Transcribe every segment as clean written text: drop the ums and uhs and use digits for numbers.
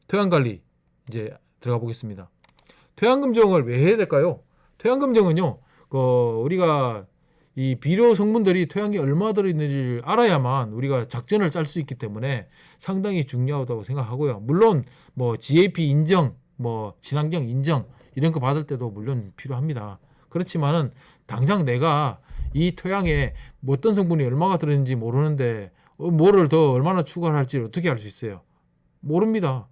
토양관리 이제 들어가 보겠습니다. 토양검정을 왜 해야 될까요? 토양검정은요, 우리가 이 비료 성분들이 토양에 얼마 들어있는지 알아야만 우리가 작전을 짤 수 있기 때문에 상당히 중요하다고 생각하고요. 물론 뭐 GAP 인정, 뭐 친환경 인정 이런 거 받을 때도 물론 필요합니다. 그렇지만은 당장 내가 이 토양에 뭐 어떤 성분이 얼마가 들어있는지 모르는데 뭐를 더 얼마나 추가를 할지 어떻게 알 수 있어요? 모릅니다.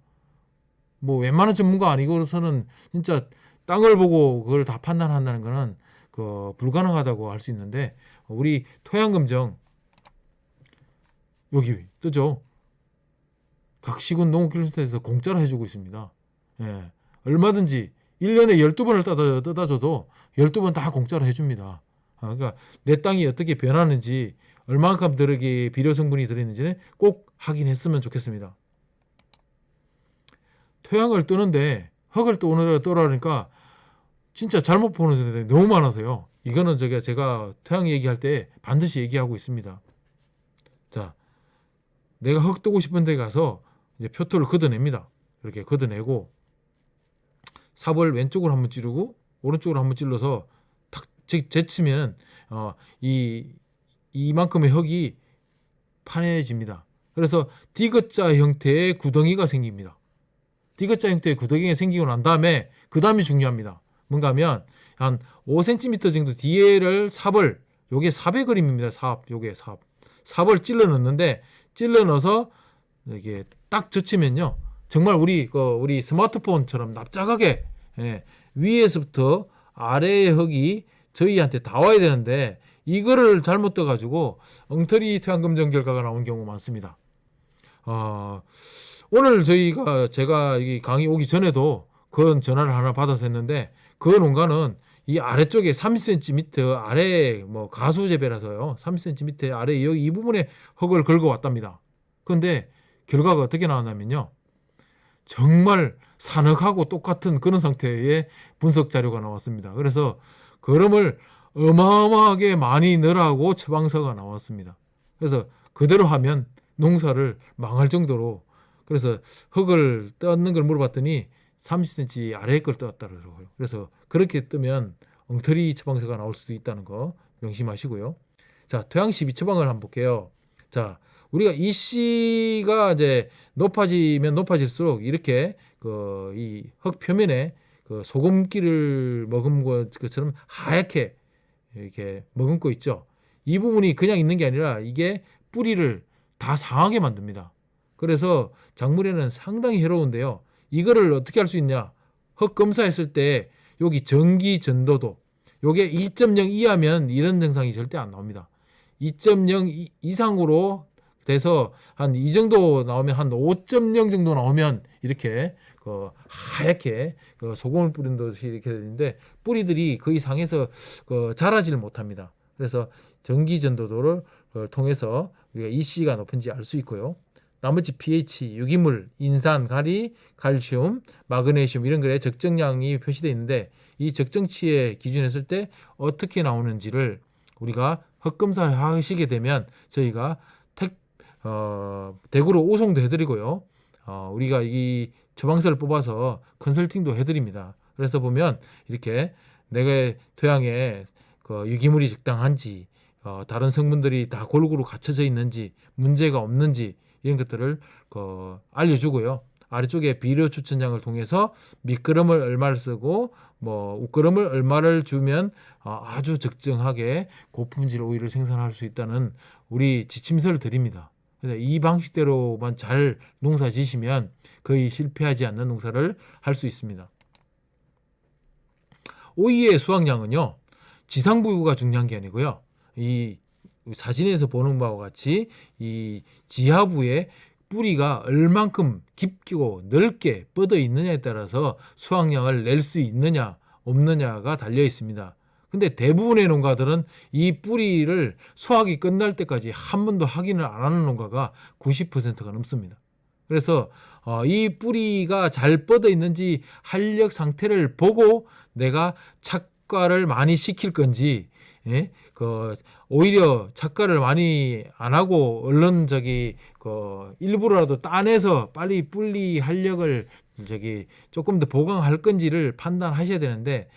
뭐 웬만한 전문가 아니고서는 진짜 땅을 보고 그걸 다 판단한다는 거는 불가능하다고 할 수 있는데, 우리 토양검정 여기 뜨죠. 각 시군 농업기술센터에서 공짜로 해주고 있습니다. 예, 얼마든지 1년에 12번을 뜯어줘도 12번 다 공짜로 해줍니다. 그러니까 내 땅이 어떻게 변하는지, 얼마만큼 들어게 비료 성분이 들어있는지는 꼭 확인했으면 좋겠습니다. 토양을 뜨는데 흙을 떠라니까 진짜 잘못 보는 사람들이 너무 많아서요. 이거는 제가 토양 얘기할 때 반드시 얘기하고 있습니다. 자, 내가 흙 뜨고 싶은 데 가서 이제 표토를 걷어냅니다. 이렇게 걷어내고 삽을 왼쪽으로 한번 찌르고 오른쪽으로 한번 찔러서 탁 제치면 이만큼의 흙이 파내집니다. 그래서 디귿자 형태의 구덩이가 생깁니다. 디귿자 형태의 구덩이가 생기고 난 다음에 그 다음이 중요합니다. 뭔가 하면 한 5cm 정도 뒤에를 요게 삽의 그림입니다. 삽을 찔러 넣는데, 찔러 넣어서 이게 딱 젖히면요, 정말 우리 스마트폰처럼 납작하게, 위에서부터 아래의 흙이 저희한테 다 와야 되는데 이거를 잘못 떠가지고 엉터리 토양검정 결과가 나온 경우 많습니다. 오늘 제가 이 강의 오기 전에도 그런 전화를 하나 받아서 했는데, 그 농가는 이 아래쪽에 30cm 아래, 가수 재배라서요, 30cm 아래 여기 이 부분에 흙을 긁어 왔답니다. 그런데 결과가 어떻게 나왔냐면요, 정말 산흙하고 똑같은 그런 상태의 분석 자료가 나왔습니다. 그래서 그름을 어마어마하게 많이 넣으라고 처방서가 나왔습니다. 그래서 그대로 하면 농사를 망할 정도로, 그래서 흙을 떴는 걸 물어봤더니 30cm 아래의 걸 떴다 그러더라고요. 그래서 그렇게 뜨면 엉터리 처방서가 나올 수도 있다는 거 명심하시고요. 자, 토양 12 처방을 한번 볼게요. 자, 우리가 이 씨가 이제 높아지면 높아질수록 이렇게 이 흙 표면에 소금기를 머금은 것처럼 하얗게 이렇게 머금고 있죠. 이 부분이 그냥 있는 게 아니라 이게 뿌리를 다 상하게 만듭니다. 그래서 작물에는 상당히 해로운데요. 이거를 어떻게 할 수 있냐? 흙 검사했을 때 여기 전기 전도도 요게 2.0 이하면 이런 증상이 절대 안 나옵니다. 2.0 이상으로 돼서 한 이 정도 나오면, 한 5.0 정도 나오면 이렇게 하얗게 소금을 뿌린 듯이 이렇게 되는데, 뿌리들이 그 이상해서 자라지를 못합니다. 그래서 전기 전도도를 통해서 우리가 EC가 높은지 알 수 있고요. 나머지 pH, 유기물, 인산, 가리, 칼슘, 마그네슘 이런 거에 적정량이 표시되어 있는데, 이 적정치에 기준했을 때 어떻게 나오는지를 우리가 흙검사를 하시게 되면 저희가 대구로 우송도 해드리고요. 우리가 이 처방서를 뽑아서 컨설팅도 해드립니다. 그래서 보면 이렇게 내가 토양에 유기물이 적당한지, 다른 성분들이 다 골고루 갖춰져 있는지, 문제가 없는지 이런 것들을 알려주고요. 아래쪽에 비료 추천장을 통해서 밑거름을 얼마를 쓰고 윗거름을 얼마를 주면 아주 적정하게 고품질 오일을 생산할 수 있다는 우리 지침서를 드립니다. 그래서 이 방식대로만 잘 농사 지시면 거의 실패하지 않는 농사를 할 수 있습니다. 오이의 수확량은요, 지상부가 중요한 게 아니고요, 이 사진에서 보는 바와 같이 이 지하부에 뿌리가 얼만큼 깊고 넓게 뻗어 있느냐에 따라서 수확량을 낼 수 있느냐 없느냐가 달려 있습니다. 근데 대부분의 농가들은 이 뿌리를 수확이 끝날 때까지 한 번도 확인을 안 하는 농가가 90%가 넘습니다. 그래서 이 뿌리가 잘 뻗어 있는지 한력 상태를 보고 내가 착과를 많이 시킬 건지, 오히려 착과를 많이 안 하고 얼른 일부러라도 따내서 빨리 분리 활력을 조금 더 보강할 건지를 판단하셔야 되는데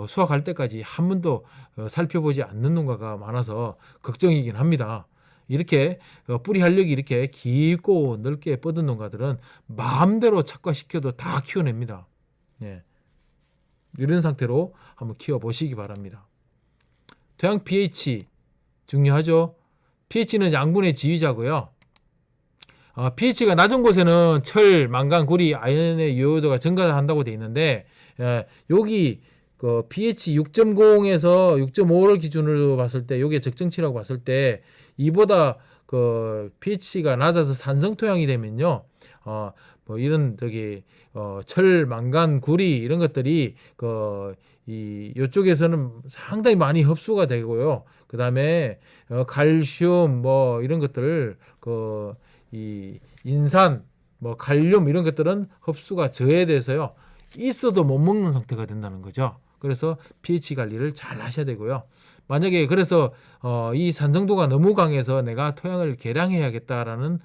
수확할 때까지 한 번도 살펴보지 않는 농가가 많아서 걱정이긴 합니다. 이렇게 뿌리 활력이 이렇게 깊고 넓게 뻗은 농가들은 마음대로 착과시켜도 다 키워냅니다. 예. 이런 상태로 한번 키워보시기 바랍니다. 토양 pH 중요하죠. pH는 양분의 지휘자고요. pH가 낮은 곳에는 철, 망간, 구리, 아연의 유효도가 증가한다고 되어 있는데 여기 pH 6.0에서 6.5를 기준으로 봤을 때 이게 적정치라고 봤을 때 이보다 pH가 낮아서 산성 토양이 되면요. 뭐 이런 철, 망간, 구리 이런 것들이 이쪽에서는 상당히 많이 흡수가 되고요. 그다음에 칼슘 뭐 이런 것들을 이 인산 뭐 칼륨 이런 것들은 흡수가 저해돼서요. 있어도 못 먹는 상태가 된다는 거죠. 그래서 pH 관리를 잘 하셔야 되고요. 만약에 그래서 이 산성도가 너무 강해서 내가 토양을 개량해야겠다라는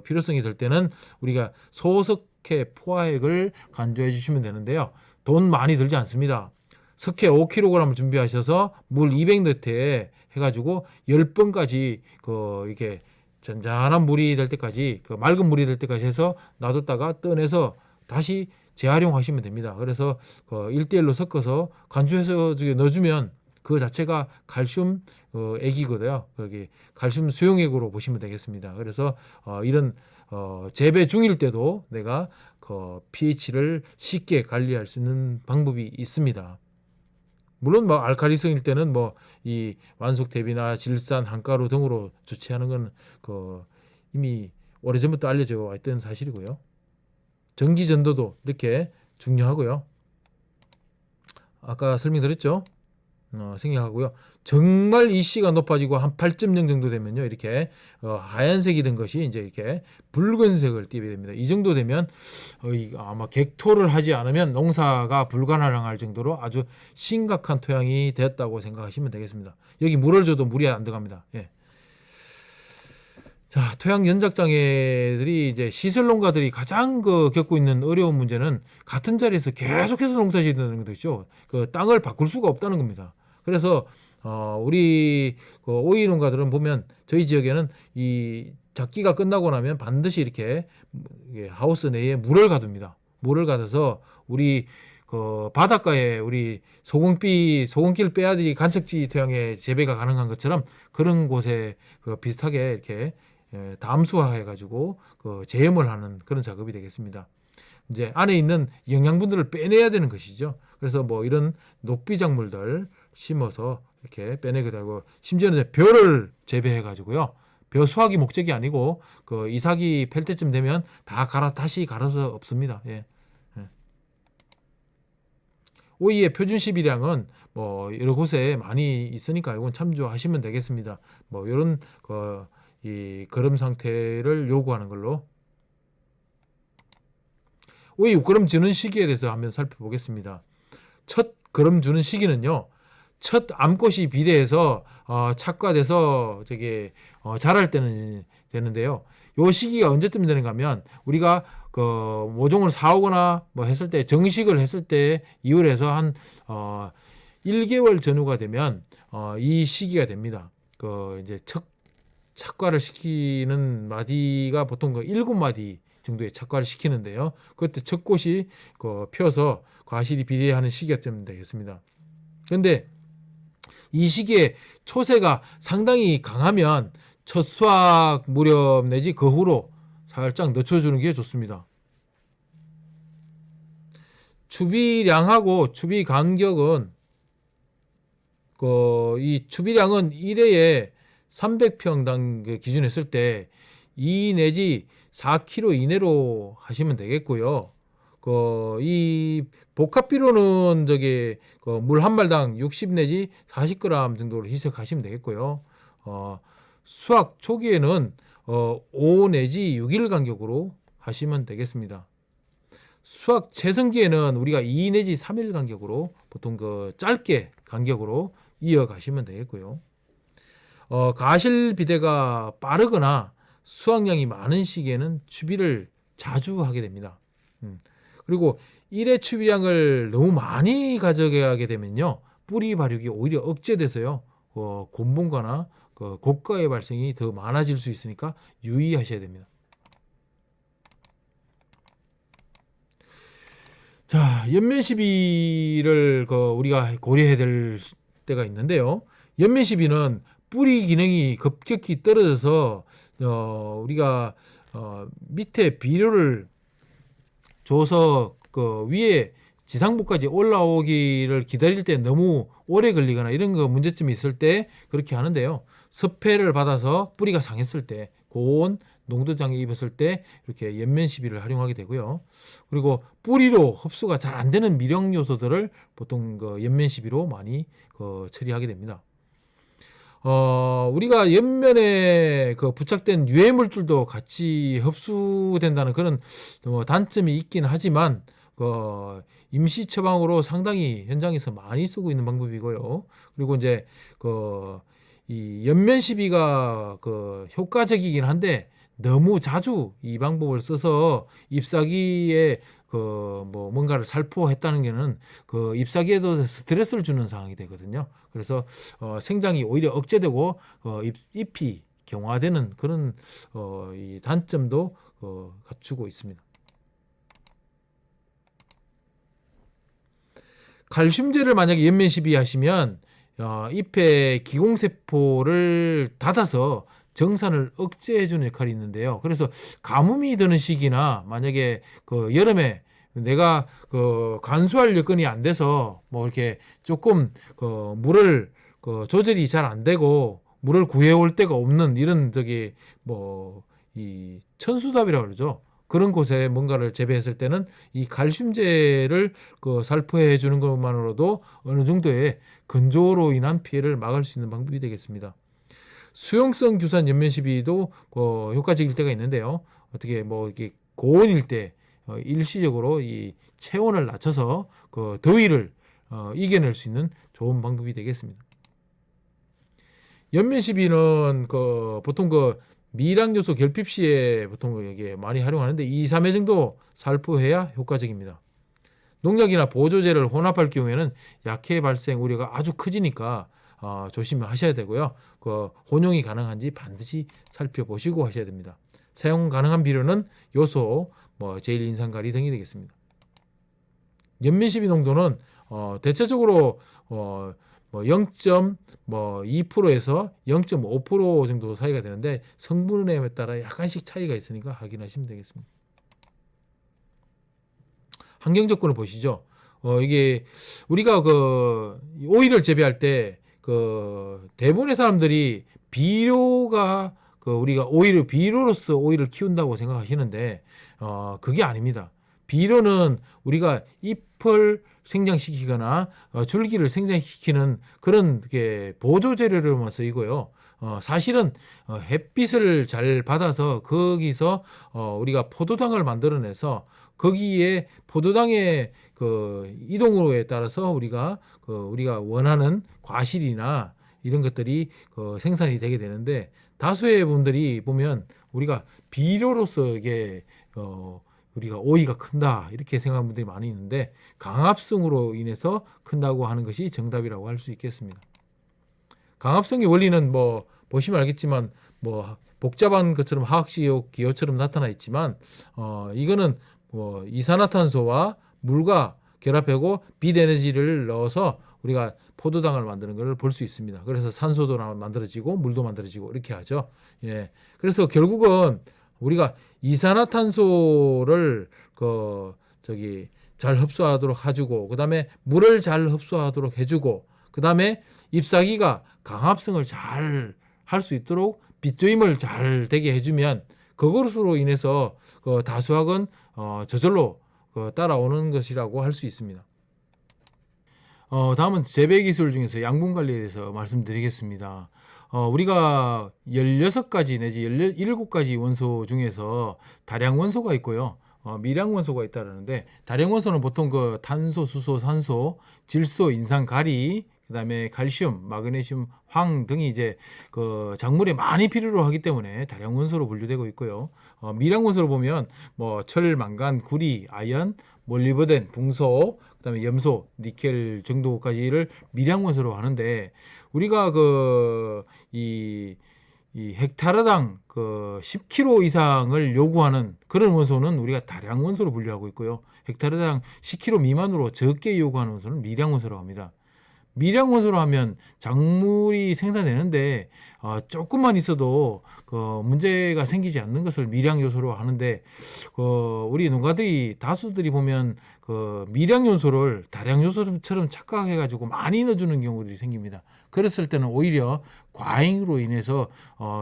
필요성이 들 때는 우리가 소석회 포화액을 간주해 주시면 되는데요. 돈 많이 들지 않습니다. 석회 5kg을 준비하셔서 물 200리터에 해가지고 10번까지 이렇게 잔잔한 물이 될 때까지 맑은 물이 될 때까지 해서 놔뒀다가 떠내서 다시 재활용하시면 됩니다. 그래서 1대1로 섞어서 간주해서 넣어주면 그 자체가 칼슘 액이거든요. 거기 칼슘 수용액으로 보시면 되겠습니다. 그래서 이런 재배 중일 때도 내가 pH를 쉽게 관리할 수 있는 방법이 있습니다. 물론 뭐 알칼리성일 때는 뭐 이 완숙 대비나 질산, 한가루 등으로 조치하는 건 이미 오래전부터 알려져 와 있던 사실이고요. 전기 전도도 이렇게 중요하고요. 아까 설명드렸죠. 생략하고요. 정말 이 C가 높아지고 한 8.0 정도 되면요. 이렇게 하얀색이 된 것이 이제 이렇게 붉은색을 띠게 됩니다. 이 정도 되면 아마 객토를 하지 않으면 농사가 불가능할 정도로 아주 심각한 토양이 되었다고 생각하시면 되겠습니다. 여기 물을 줘도 물이 안 들어갑니다. 예. 자, 토양 연작 장애들이 이제 시설 농가들이 가장 겪고 있는 어려운 문제는 같은 자리에서 계속해서 농사 짓는 것이죠. 땅을 바꿀 수가 없다는 겁니다. 그래서 우리 오이 농가들은 보면 저희 지역에는 이 작기가 끝나고 나면 반드시 이렇게 하우스 내에 물을 가둡니다. 물을 가둬서 우리 바닷가에 우리 소금길 빼야지 간척지 토양에 재배가 가능한 것처럼 그런 곳에 비슷하게 이렇게 담수화해가지고 재염을 하는 그런 작업이 되겠습니다. 이제 안에 있는 영양분들을 빼내야 되는 것이죠. 그래서 뭐 이런 녹비작물들 심어서 이렇게 빼내게 되고 심지어는 벼를 재배해가지고요. 벼 수확이 목적이 아니고 이삭이 펼 때쯤 되면 다시 갈아서 없습니다. 예. 오이의 표준 시비량은 뭐 여러 곳에 많이 있으니까 이건 참조하시면 되겠습니다. 뭐 이런 이 거름 상태를 요구하는 걸로. 오이 우거름 주는 시기에 대해서 한번 살펴보겠습니다. 첫 거름 주는 시기는요. 첫 암꽃이 비대해서 착과돼서 자랄 때는 되는데요. 요 시기가 언제쯤 되는가 하면 우리가 모종을 사오거나 뭐 했을 때 정식을 했을 때 이후에서 한 1개월 전후가 되면 이 시기가 됩니다. 이제 착과를 시키는 마디가 보통 7마디 정도의 착과를 시키는데요. 그때 첫 꽃이 펴서 과실이 비대하는 시기가 좀 되겠습니다. 그런데 이 시기에 초세가 상당히 강하면 첫 수확 무렵 내지 그 후로 살짝 늦춰주는 게 좋습니다. 추비량하고 추비 간격은 이 추비량은 1회에 300평당 기준 했을 때 2 내지 4kg 이내로 하시면 되겠고요. 이 복합비료는 물 한 말당 60 내지 40g 정도로 희석하시면 되겠고요. 수확 초기에는 5 내지 6일 간격으로 하시면 되겠습니다. 수확 최성기에는 우리가 2 내지 3일 간격으로 보통 짧게 간격으로 이어가시면 되겠고요. 가실 비대가 빠르거나 수확량이 많은 시기에는 추비를 자주 하게 됩니다. 그리고 일회 추비량을 너무 많이 가져가게 되면요, 뿌리 발육이 오히려 억제돼서요, 곤봉과나 고가의 발생이 더 많아질 수 있으니까 유의하셔야 됩니다. 자, 연면 시비를 우리가 고려해야 될 때가 있는데요. 연면 시비는 뿌리 기능이 급격히 떨어져서 우리가 밑에 비료를 줘서 위에 지상부까지 올라오기를 기다릴 때 너무 오래 걸리거나 이런 거 문제점이 있을 때 그렇게 하는데요. 섭해를 받아서 뿌리가 상했을 때, 고온 농도장애 입었을 때 이렇게 연면 시비를 활용하게 되고요. 그리고 뿌리로 흡수가 잘 안 되는 미령 요소들을 보통 연면 시비로 많이 처리하게 됩니다. 우리가 연면에 부착된 유해 물질도 같이 흡수된다는 그런 단점이 있긴 하지만 임시 처방으로 상당히 현장에서 많이 쓰고 있는 방법이고요. 그리고 이제 이 연면 시비가 효과적이긴 한데 너무 자주 이 방법을 써서 잎사귀에 뭔가를 살포했다는 게는 잎사귀에도 스트레스를 주는 상황이 되거든요. 그래서 생장이 오히려 억제되고 잎이 경화되는 그런 이 단점도 갖추고 있습니다. 칼슘제를 만약에 연면 시비하시면 잎의 기공세포를 닫아서 정산을 억제해주는 역할이 있는데요. 그래서 가뭄이 드는 시기나 만약에 여름에 내가 관수할 여건이 안 돼서 뭐 이렇게 조금 물을 조절이 잘 안 되고 물을 구해올 데가 없는 이런 이 천수답이라고 그러죠. 그런 곳에 뭔가를 재배했을 때는 이 칼슘제를 살포해 주는 것만으로도 어느 정도의 건조로 인한 피해를 막을 수 있는 방법이 되겠습니다. 수용성 규산 연면 시비도 효과적일 때가 있는데요. 어떻게 이렇게 고온일 때 일시적으로 이 체온을 낮춰서 더위를 이겨낼 수 있는 좋은 방법이 되겠습니다. 연면 시비는 보통 미량 요소 결핍 시에 보통 이게 많이 활용하는데 2, 3회 정도 살포해야 효과적입니다. 농약이나 보조제를 혼합할 경우에는 약해 발생 우려가 아주 커지니까 조심하셔야 되고요. 혼용이 가능한지 반드시 살펴보시고 하셔야 됩니다. 사용 가능한 비료는 요소, 제일 인산가리 등이 되겠습니다. 연면 시비 농도는 대체적으로 0.2%에서 0.5% 정도 사이가 되는데 성분에 따라 약간씩 차이가 있으니까 확인하시면 되겠습니다. 환경 조건을 보시죠. 이게 우리가 오이를 재배할 때 대부분의 사람들이 비료가 우리가 비료로서 오이를 키운다고 생각하시는데 그게 아닙니다. 비료는 우리가 잎을 생장시키거나 줄기를 생장시키는 그런 보조 재료로만 쓰이고요. 사실은 햇빛을 잘 받아서 거기서 우리가 포도당을 만들어내서 거기에 포도당의 이동으로에 따라서 우리가 원하는 과실이나 이런 것들이 생산이 되게 되는데 다수의 분들이 보면 우리가 비료로서 이게 우리가 오이가 큰다 이렇게 생각하는 분들이 많이 있는데 강합성으로 인해서 큰다고 하는 것이 정답이라고 할 수 있겠습니다. 강합성의 원리는 보시면 알겠지만 복잡한 것처럼 화학식 기호처럼 나타나 있지만 이거는 이산화탄소와 물과 결합하고 빛 에너지를 넣어서 우리가 포도당을 만드는 걸 볼 수 있습니다. 그래서 산소도 만들어지고 물도 만들어지고 이렇게 하죠. 예. 그래서 결국은 우리가 이산화탄소를 잘 흡수하도록 해주고 그다음에 물을 잘 흡수하도록 해주고 그다음에 잎사귀가 강합성을 잘 할 수 있도록 빛조임을 잘 되게 해주면 그것으로 인해서 다수학은 저절로 따라오는 것이라고 할 수 있습니다. 다음은 재배 기술 중에서 양분 관리에 대해서 말씀드리겠습니다. 우리가 16가지 내지 17가지 원소 중에서 다량 원소가 있고요. 미량 원소가 있다는데 다량 원소는 보통 탄소, 수소, 산소, 질소, 인산, 가리, 그다음에 칼슘, 마그네슘, 황 등이 이제 그 작물에 많이 필요로 하기 때문에 다량 원소로 분류되고 있고요. 미량 원소로 보면 뭐 철, 망간, 구리, 아연, 몰리버덴, 붕소, 그다음에 염소, 니켈 정도까지를 미량 원소로 하는데 우리가 이 헥타르당 그 10kg 이상을 요구하는 그런 원소는 우리가 다량 원소로 분류하고 있고요. 헥타르당 10kg 미만으로 적게 요구하는 원소는 미량 원소라고 합니다. 미량 원소로 하면 작물이 생산되는데 조금만 있어도 그 문제가 생기지 않는 것을 미량 요소로 하는데 우리 농가들이 다수들이 보면 그 미량 요소를 다량 요소처럼 착각해가지고 많이 넣어주는 경우들이 생깁니다. 그랬을 때는 오히려 과잉으로 인해서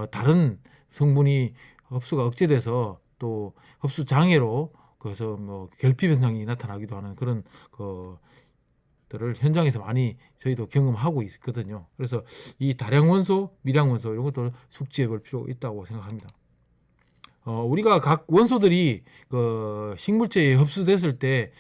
다른 성분이 흡수가 억제돼서 또 흡수 장애로 그래서 뭐 결핍 현상이 나타나기도 하는 그런 들을 현장에서 많이 저희도 경험하고 있거든요. 그래서 이 다량 원소, 미량 원소 이런 것도 숙지해 볼 필요가 있다고 생각합니다. 우리가 각 원소들이 그 식물체에 흡수됐을 때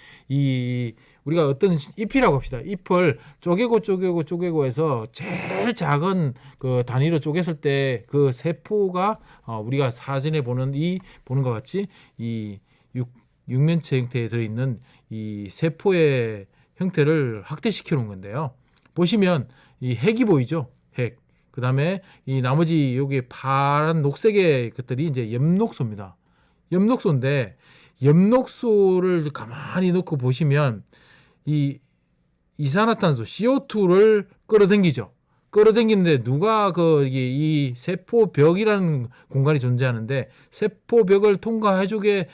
우리가 어떤 잎이라고 합시다. 잎을 쪼개고 해서 제일 작은 그 단위로 쪼갰을 때 그 세포가 우리가 사진에 보는 것 같이 이 육면체 형태에 들어있는 이 세포의 형태를 확대시켜 놓은 건데요. 보시면 이 핵이 보이죠? 핵. 그 다음에 이 나머지 여기 파란 녹색의 것들이 이제 엽록소입니다. 엽록소인데 엽록소를 가만히 놓고 보시면 이 이산화탄소 CO2를 끌어당기죠. 끌어당기는데 누가 이 세포벽이라는 공간이 존재하는데 세포벽을 통과해주게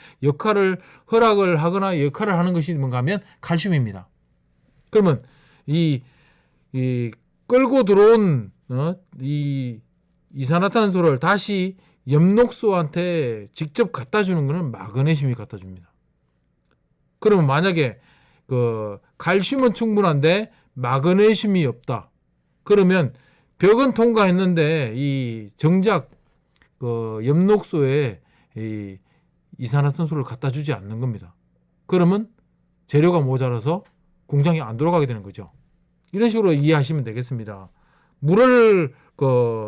허락을 하거나 역할을 하는 것이 뭔가 하면 칼슘입니다. 그러면 이 끌고 들어온 이 이산화탄소를 다시 엽록소한테 직접 갖다 주는 것은 마그네슘이 갖다 줍니다. 그러면 만약에 그 칼슘은 충분한데 마그네슘이 없다. 그러면 벽은 통과했는데 이 정작 그 엽록소에 이 이산화탄소를 갖다 주지 않는 겁니다. 그러면 재료가 모자라서 공장이 안 돌아가게 되는 거죠. 이런 식으로 이해하시면 되겠습니다. 물을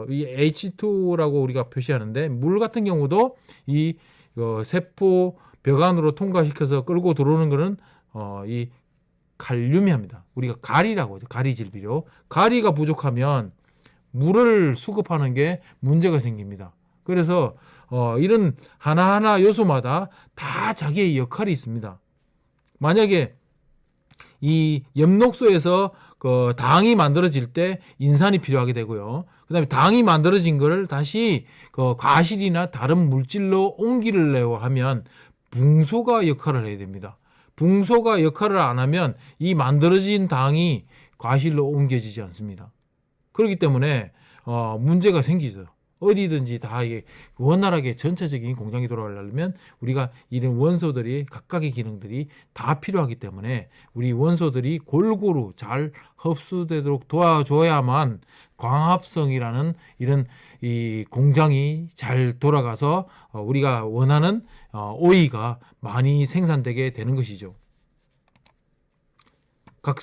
이 H2라고 우리가 표시하는데 물 같은 경우도 이 세포 벽 안으로 통과시켜서 끌고 들어오는 것은 이 칼륨이 합니다. 우리가 가리라고 하죠. 가리질 비료. 가리가 부족하면 물을 수급하는 게 문제가 생깁니다. 그래서 이런 하나하나 요소마다 다 자기의 역할이 있습니다. 만약에 이 엽록소에서 그 당이 만들어질 때 인산이 필요하게 되고요. 그다음에 당이 만들어진 거를 다시 그 과실이나 다른 물질로 옮기려고 하면 붕소가 역할을 해야 됩니다. 붕소가 역할을 안 하면 이 만들어진 당이 과실로 옮겨지지 않습니다. 그렇기 때문에 문제가 생기죠. 어디든지 다 원활하게 전체적인 공장이 돌아가려면 우리가 이런 원소들이 각각의 기능들이 다 필요하기 때문에 우리 원소들이 골고루 잘 흡수되도록 도와줘야만 광합성이라는 이런 이 공장이 잘 돌아가서 우리가 원하는 오이가 많이 생산되게 되는 것이죠. 각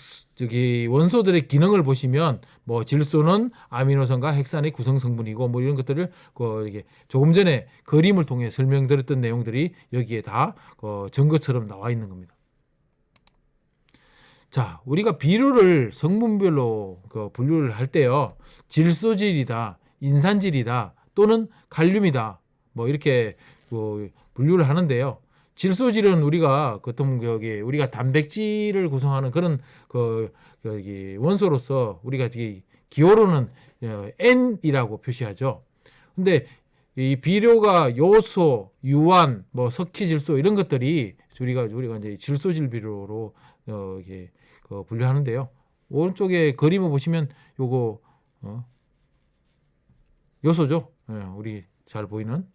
원소들의 기능을 보시면 뭐 질소는 아미노산과 핵산의 구성 성분이고 뭐 이런 것들을 이게 조금 전에 그림을 통해 설명드렸던 내용들이 여기에 다 증거처럼 나와 있는 겁니다. 자, 우리가 비료를 성분별로 분류를 할 때요, 질소질이다, 인산질이다, 또는 칼륨이다, 뭐 이렇게 분류를 하는데요. 질소질은 우리가 우리가 단백질을 구성하는 그런 원소로서 우리가 기호로는 N이라고 표시하죠. 근데 이 비료가 요소, 유환, 뭐 석회질소 이런 것들이 우리가 이제 질소질 비료로 분류하는데요. 오른쪽에 그림을 보시면 요거 요소죠. 우리 잘 보이는.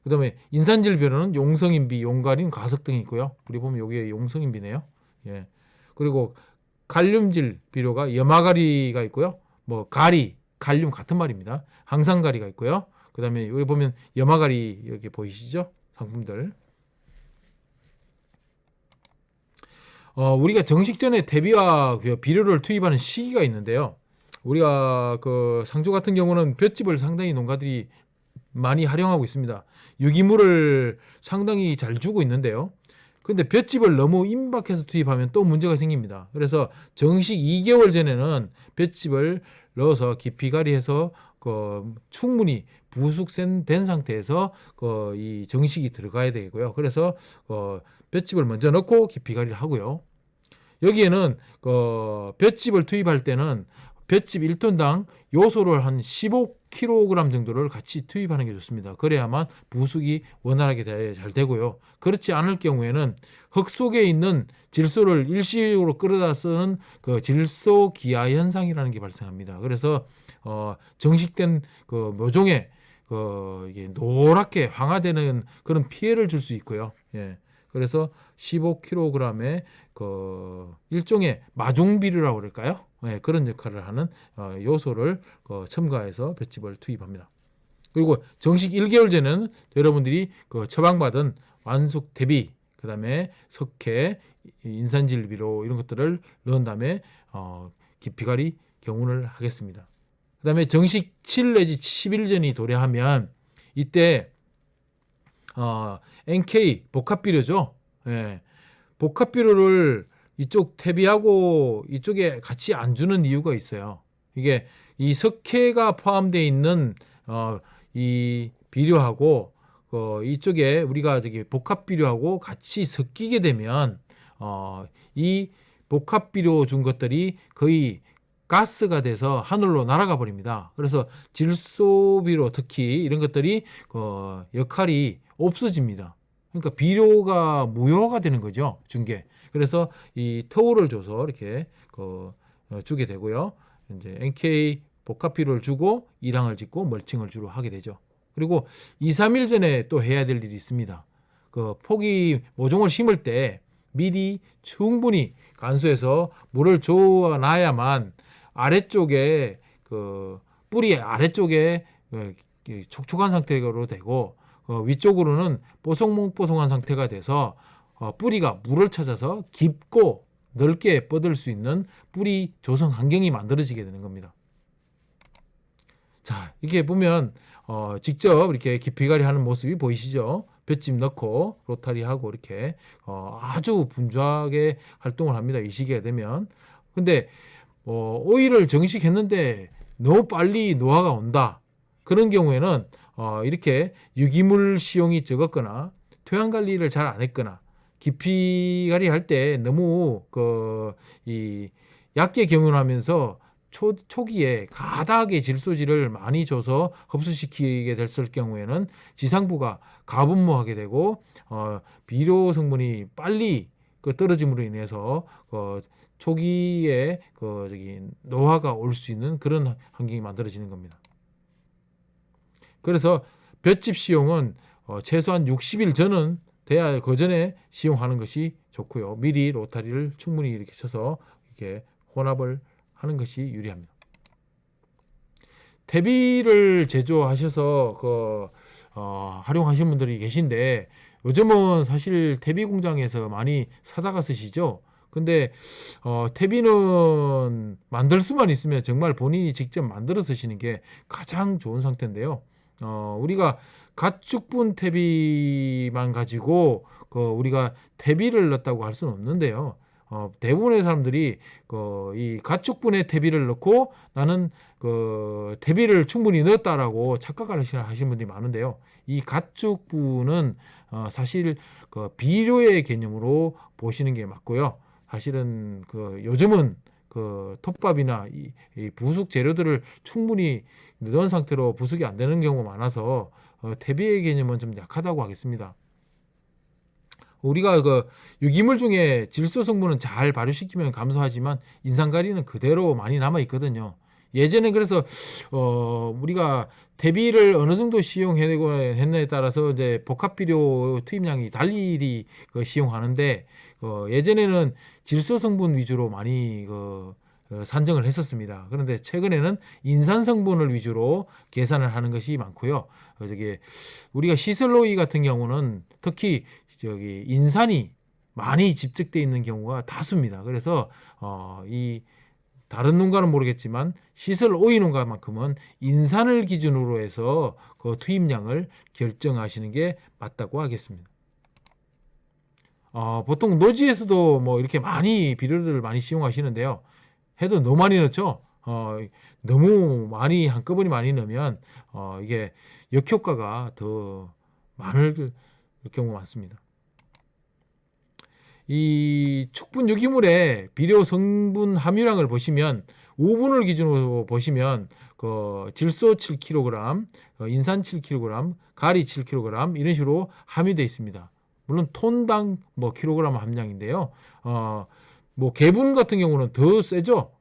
그다음에 인산질 비료는 용성인비, 용가린, 가석 등이 있고요. 우리 보면 여기에 용성인비네요. 예. 그리고 칼륨질 비료가 염화가리가 있고요. 뭐 가리, 칼륨 같은 말입니다. 항산가리가 있고요. 그다음에 여기 보면 염화가리 이렇게 보이시죠? 상품들. 우리가 정식전에 대비와 비료를 투입하는 시기가 있는데요. 우리가 그 상주 같은 경우는 볏짚을 상당히 농가들이 많이 활용하고 있습니다. 유기물을 상당히 잘 주고 있는데요. 근데 볏짚을 너무 임박해서 투입하면 또 문제가 생깁니다. 그래서 정식 2개월 전에는 볏짚을 넣어서 깊이갈이해서 충분히 부숙된 상태에서 이 정식이 들어가야 되고요. 그래서 볏짚을 먼저 넣고 깊이갈이를 하고요. 여기에는 볏짚을 투입할 때는 볏짚 1톤당 요소를 한 15kg 정도를 같이 투입하는 게 좋습니다. 그래야만 부숙이 원활하게 잘 되고요. 그렇지 않을 경우에는 흙 속에 있는 질소를 일시적으로 끌어다 쓰는 그 질소 기아 현상이라는 게 발생합니다. 그래서 정식된 그 묘종에 이게 노랗게 황화되는 그런 피해를 줄 수 있고요. 예. 그래서 15kg의 일종의 마중비료라고 그럴까요? 네, 그런 역할을 하는 요소를 첨가해서 볏짚을 투입합니다. 그리고 정식 1개월 전에는 여러분들이 처방받은 완숙 대비, 그 다음에 석회, 인산질비료 이런 것들을 넣은 다음에 깊이갈이 경운을 하겠습니다. 그 다음에 정식 7 내지 10일 전이 도래하면 이때 NK 복합비료죠. 예. 복합비료를 이쪽 태비하고 이쪽에 같이 안 주는 이유가 있어요. 이게 이 석회가 포함되어 있는 이 비료하고 이쪽에 우리가 복합비료하고 같이 섞이게 되면 이 복합비료 준 것들이 거의 가스가 돼서 하늘로 날아가 버립니다. 그래서 질소비료 특히 이런 것들이 역할이 없어집니다. 그러니까 비료가 무효가 되는 거죠, 중계. 그래서 이 터울을 줘서 이렇게 주게 되고요. 이제 NK 복합비료를 주고 이랑을 짓고 멀칭을 주로 하게 되죠. 그리고 2, 3일 전에 또 해야 될 일이 있습니다. 포기 모종을 심을 때 미리 충분히 간수해서 물을 줘놔야만 아래쪽에 뿌리 아래쪽에 촉촉한 상태로 되고 위쪽으로는 뽀송뽀송한 상태가 돼서 뿌리가 물을 찾아서 깊고 넓게 뻗을 수 있는 뿌리 조성 환경이 만들어지게 되는 겁니다. 자, 이렇게 보면 직접 이렇게 깊이갈이 하는 모습이 보이시죠? 볏짚 넣고 로타리 하고 이렇게 아주 분주하게 활동을 합니다. 이 시기가 되면. 근데 오일을 정식했는데 너무 빨리 노화가 온다. 그런 경우에는 이렇게 유기물 시용이 적었거나 토양 관리를 잘 안 했거나 깊이갈이 할 때 너무 얕게 경운하면서 초기에 가닥에 질소질을 많이 줘서 흡수시키게 됐을 경우에는 지상부가 가분무하게 되고 비료 성분이 빨리 떨어짐으로 인해서 초기에 노화가 올 수 있는 그런 환경이 만들어지는 겁니다. 그래서 볏짚 시용은 최소한 60일 전은 돼야 그 전에 시용하는 것이 좋고요. 미리 로타리를 충분히 이렇게 쳐서 이렇게 혼합을 하는 것이 유리합니다. 퇴비를 제조하셔서 활용하시는 분들이 계신데 요즘은 사실 퇴비 공장에서 많이 사다가 쓰시죠. 근데 퇴비는 만들 수만 있으면 정말 본인이 직접 만들어 쓰시는 게 가장 좋은 상태인데요. 우리가 가축분 퇴비만 가지고 우리가 퇴비를 넣었다고 할 수는 없는데요. 대부분의 사람들이 이 가축분의 퇴비를 넣고 나는 퇴비를 충분히 넣었다라고 착각하시는 분들이 많은데요. 이 가축분은 사실 비료의 개념으로 보시는 게 맞고요. 사실은 요즘은 톱밥이나 이 부숙 재료들을 충분히 넣은 상태로 부숙이 안 되는 경우가 많아서 퇴비의 개념은 좀 약하다고 하겠습니다. 우리가 유기물 중에 질소 성분은 잘 발효시키면 감소하지만 인산가리는 그대로 많이 남아 있거든요. 예전에 그래서 우리가 퇴비를 어느 정도 시용해내고 했냐에 따라서 이제 복합비료 투입량이 달리 시용하는데 예전에는 질소 성분 위주로 많이 산정을 했었습니다. 그런데 최근에는 인산 성분을 위주로 계산을 하는 것이 많고요. 우리가 시슬로이 같은 경우는 특히 인산이 많이 집적되어 있는 경우가 다수입니다. 그래서 이 다른 농가는 모르겠지만 시설 오이 농가만큼은 인산을 기준으로 해서 그 투입량을 결정하시는 게 맞다고 하겠습니다. 보통 노지에서도 뭐 이렇게 많이 비료를 많이 사용하시는데요. 해도 너무 많이 넣죠. 너무 많이 한꺼번에 많이 넣으면 이게 역효과가 더 많을 경우가 많습니다. 이 축분 유기물의 비료 성분 함유량을 보시면 우분을 기준으로 보시면 그 질소 7kg, 인산 7kg, 가리 7kg 이런 식으로 함유되어 있습니다. 물론 톤당 뭐 킬로그램 함량인데요. 뭐 개분 같은 경우는 더 세죠.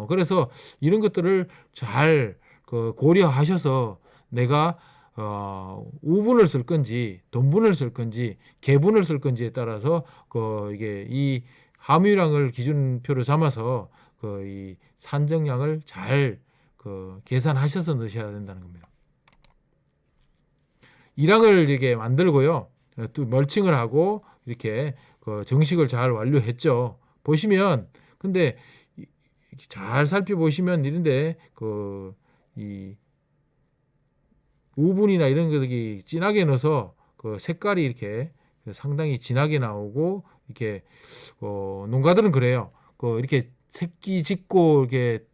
그래서 이런 것들을 잘 고려하셔서 내가 우분을 쓸 건지 돈분을 쓸 건지 개분을 쓸 건지에 따라서 이게 이 함유량을 기준표로 삼아서 이 산정량을 잘 계산하셔서 넣으셔야 된다는 겁니다. 이랑을 이게 만들고요. 또 멀칭을 하고 이렇게 정식을 잘 완료했죠. 보시면 근데 잘 살펴보시면 이런데 이 우분이나 이런 것들이 진하게 넣어서 색깔이 이렇게 상당히 진하게 나오고 이렇게 농가들은 그래요. 이렇게 새끼 짙고 이렇게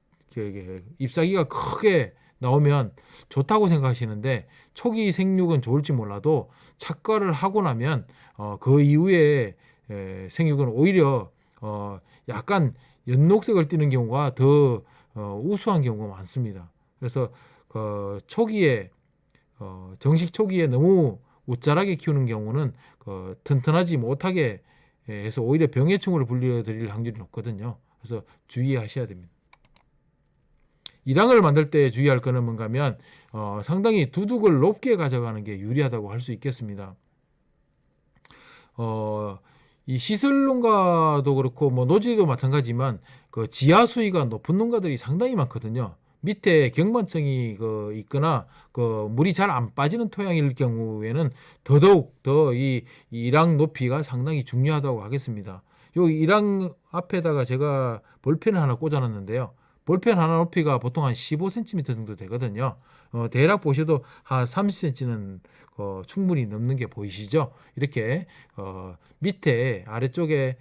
잎사귀가 크게 나오면 좋다고 생각하시는데 초기 생육은 좋을지 몰라도 착과를 하고 나면 그 이후에 생육은 오히려 약간 연녹색을 띠는 경우가 더 우수한 경우가 많습니다. 그래서 초기에 정식 초기에 너무 웃자라게 키우는 경우는 튼튼하지 못하게 해서 오히려 병해충으로 불려드릴 확률이 높거든요. 그래서 주의하셔야 됩니다. 이랑을 만들 때 주의할 거는 뭔가 하면 상당히 두둑을 높게 가져가는 게 유리하다고 할 수 있겠습니다. 이 시설 농가도 그렇고 뭐 노지도 마찬가지지만 지하 수위가 높은 농가들이 상당히 많거든요. 밑에 경관층이 있거나 물이 잘 안 빠지는 토양일 경우에는 더더욱 더 이 이랑 높이가 상당히 중요하다고 하겠습니다. 요 이랑 앞에다가 제가 볼펜을 하나 꽂아놨는데요. 볼펜 하나 높이가 보통 한 15cm 정도 되거든요. 대략 보셔도 한 30cm는 충분히 넘는 게 보이시죠? 이렇게 밑에 아래쪽에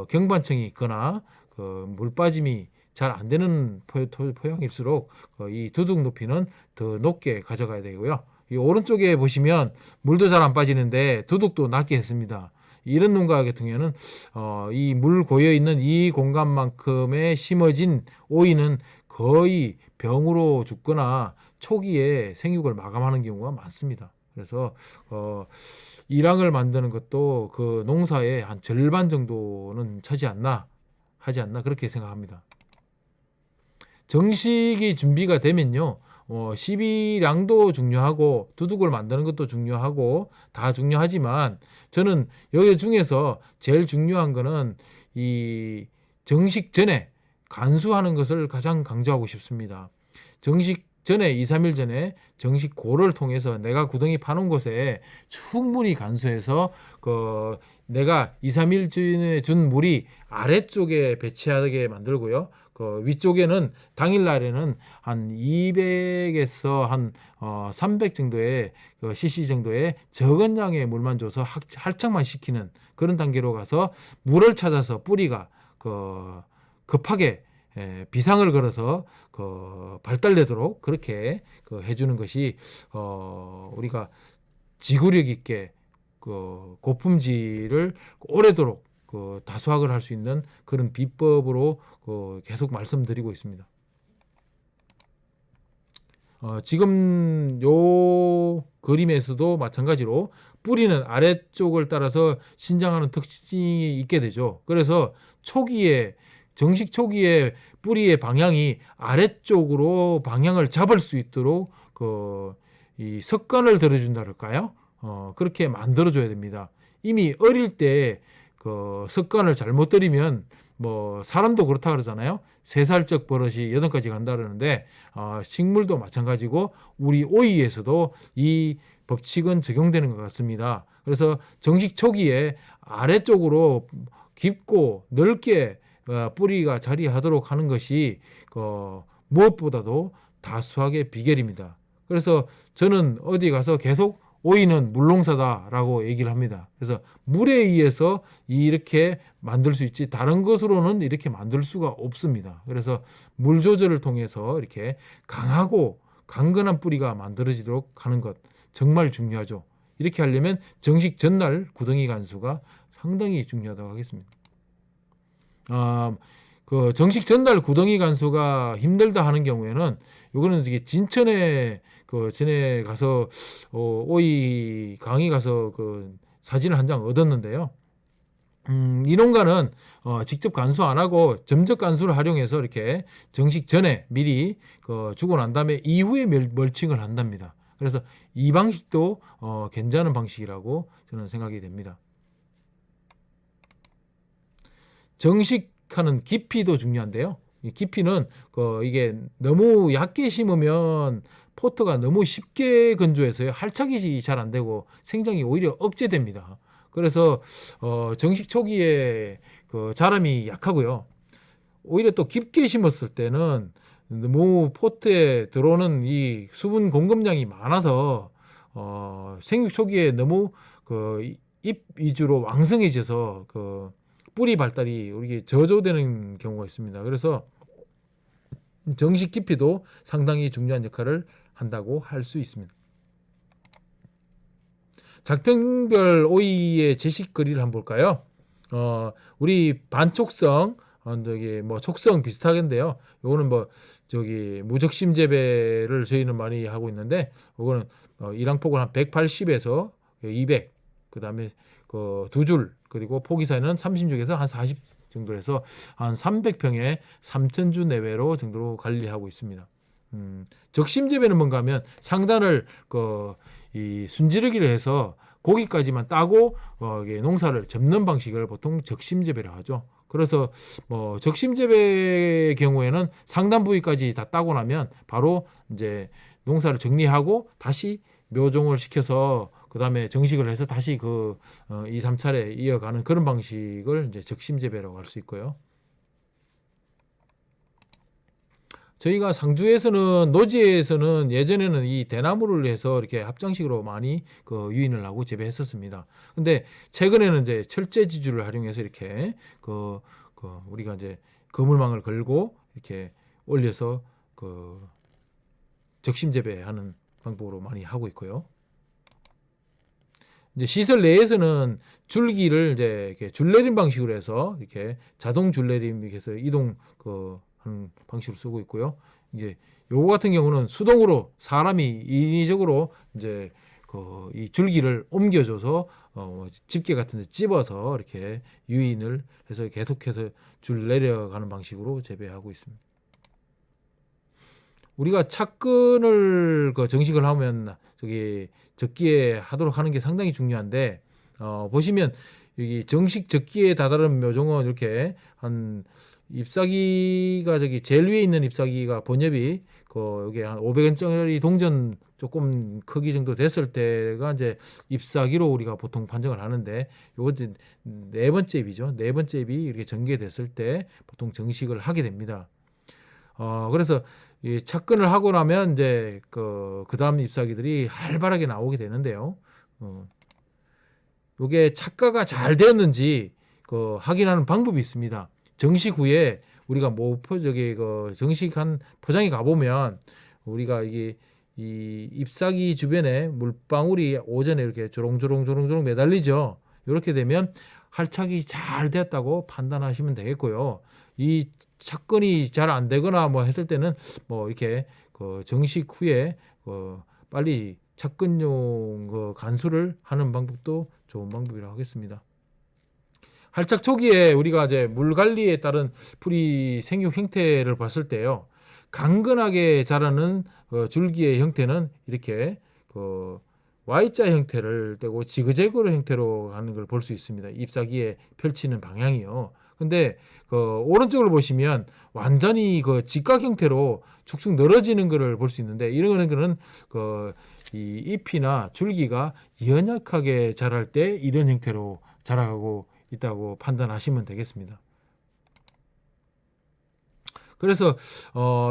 경관층이 있거나 물 빠짐이 잘 안 되는 토양일수록 이 두둑 높이는 더 높게 가져가야 되고요. 이 오른쪽에 보시면 물도 잘 안 빠지는데 두둑도 낮게 했습니다. 이런 농가 같은 경우에는 이 물 고여 있는 이 공간만큼에 심어진 오이는 거의 병으로 죽거나 초기에 생육을 마감하는 경우가 많습니다. 그래서 이랑을 만드는 것도 그 농사의 한 절반 정도는 하지 않나 그렇게 생각합니다. 정식이 준비가 되면요. 12량도 중요하고 두둑을 만드는 것도 중요하고 다 중요하지만 저는 여기 중에서 제일 중요한 거는 이 정식 전에 간수하는 것을 가장 강조하고 싶습니다. 정식 전에 2, 3일 전에 정식 고를 통해서 내가 구덩이 파놓은 곳에 충분히 간수해서 내가 2, 3일 전에 준 물이 아래쪽에 배치하게 만들고요. 위쪽에는 당일날에는 한 200에서 한 300 정도의 cc 정도의 적은 양의 물만 줘서 할착만 시키는 그런 단계로 가서 물을 찾아서 뿌리가 급하게 비상을 걸어서 발달되도록 그렇게 해주는 것이 우리가 지구력 있게 고품질을 오래도록 다수확을 할 수 있는 그런 비법으로 계속 말씀드리고 있습니다. 지금 요 그림에서도 마찬가지로 뿌리는 아래쪽을 따라서 신장하는 특징이 있게 되죠. 그래서 정식 초기에 뿌리의 방향이 아래쪽으로 방향을 잡을 수 있도록 이 석관을 들어준다 그럴까요? 그렇게 만들어줘야 됩니다. 이미 어릴 때 석관을 잘못 들이면 뭐 사람도 그렇다 그러잖아요. 3살적 버릇이 8까지 간다 그러는데 식물도 마찬가지고 우리 오이에서도 이 법칙은 적용되는 것 같습니다. 그래서 정식 초기에 아래쪽으로 깊고 넓게 뿌리가 자리하도록 하는 것이 무엇보다도 다수학의 비결입니다. 그래서 저는 어디 가서 계속 오이는 물농사다라고 얘기를 합니다. 그래서 물에 의해서 이렇게 만들 수 있지 다른 것으로는 이렇게 만들 수가 없습니다. 그래서 물 조절을 통해서 이렇게 강하고 강건한 뿌리가 만들어지도록 하는 것 정말 중요하죠. 이렇게 하려면 정식 전날 구덩이 간수가 상당히 중요하다고 하겠습니다. 그 정식 전날 구덩이 간수가 힘들다 하는 경우에는 요거는 되게 진천에 전에 가서 오이 강의 가서 그 사진을 한 장 얻었는데요. 이 농가는 직접 간수 안 하고 점적 간수를 활용해서 이렇게 정식 전에 미리 주고 난 다음에 이후에 멀칭을 한답니다. 그래서 이 방식도 괜찮은 방식이라고 저는 생각이 됩니다. 정식하는 깊이도 중요한데요. 이 깊이는 이게 너무 얕게 심으면 포트가 너무 쉽게 건조해서요. 할착이 잘 안 되고 생장이 오히려 억제됩니다. 그래서 정식 초기에 자람이 약하고요. 오히려 또 깊게 심었을 때는 너무 포트에 들어오는 이 수분 공급량이 많아서 생육 초기에 너무 잎 위주로 왕성해져서 뿌리 발달이 이렇게 저조되는 경우가 있습니다. 그래서 정식 깊이도 상당히 중요한 역할을 한다고 할 수 있습니다. 작평별 오이의 제식거리를 한번 볼까요? 우리 반촉성, 촉성 비슷하겠는데요. 요거는 무적심 재배를 저희는 많이 하고 있는데, 요거는 일항폭을 한 180에서 200, 그 다음에 두 줄, 그리고 포기 사이는 36에서 한 40 정도 해서 한 300평에 3,000주 내외로 정도로 관리하고 있습니다. 적심 재배는 뭔가 하면 상단을 이 순지르기를 해서 고기까지만 따고 농사를 접는 방식을 보통 적심 재배를 하죠. 그래서 적심 재배의 경우에는 상단 부위까지 다 따고 나면 바로 이제 농사를 정리하고 다시 묘종을 시켜서 그 다음에 정식을 해서 다시 2, 3차례 이어가는 그런 방식을 이제 적심 재배라고 할 수 있고요. 저희가 상주에서는 노지에서는 예전에는 이 대나무를 해서 이렇게 합장식으로 많이 유인을 하고 재배했었습니다. 근데 최근에는 이제 철제 지주를 활용해서 이렇게 우리가 이제 거물망을 걸고 이렇게 올려서 적심 재배하는 방법으로 많이 하고 있고요. 이제 시설 내에서는 줄기를 이제 이렇게 줄내림 방식으로 해서 이렇게 자동 줄내림 이렇게 해서 이동 하는 방식으로 쓰고 있고요. 이제 요거 같은 경우는 수동으로 사람이 인위적으로 이제 이 줄기를 옮겨줘서 집게 같은 데 찝어서 이렇게 유인을 해서 계속해서 줄 내려가는 방식으로 재배하고 있습니다. 우리가 착근을 정식을 하면 적기에 하도록 하는 게 상당히 중요한데 보시면 여기 정식 적기에 다다른 묘종은 이렇게 한 잎사귀가 제일 위에 있는 잎사귀가 번엽이 여기 한 500원짜리 동전 조금 크기 정도 됐을 때가 이제 잎사귀로 우리가 보통 판정을 하는데 요것도 네 번째 잎이죠. 네 번째 잎이 이렇게 전개됐을 때 보통 정식을 하게 됩니다. 그래서 이 착근을 하고 나면 이제 그 다음 잎사귀들이 활발하게 나오게 되는데요. 요게 착과가 잘 되었는지 확인하는 방법이 있습니다. 정식 후에 우리가 정식한 포장에 가보면 우리가 이 잎사귀 주변에 물방울이 오전에 이렇게 조롱조롱 매달리죠. 이렇게 되면 활착이 잘 됐다고 판단하시면 되겠고요. 이 착근이 잘 안 되거나 했을 때는 이렇게 정식 후에 빨리 착근용 간수를 하는 방법도 좋은 방법이라고 하겠습니다. 활착 초기에 우리가 이제 물 관리에 따른 풀이 생육 형태를 봤을 때요. 강건하게 자라는 줄기의 형태는 이렇게 Y자 형태를 떼고 지그재그로 형태로 가는 걸 볼 수 있습니다. 잎사귀에 펼치는 방향이요. 근데 오른쪽을 보시면 완전히 직각 형태로 축축 늘어지는 것을 볼 수 있는데 이런 거는 이 잎이나 줄기가 연약하게 자랄 때 이런 형태로 자라고 있다고 판단하시면 되겠습니다. 그래서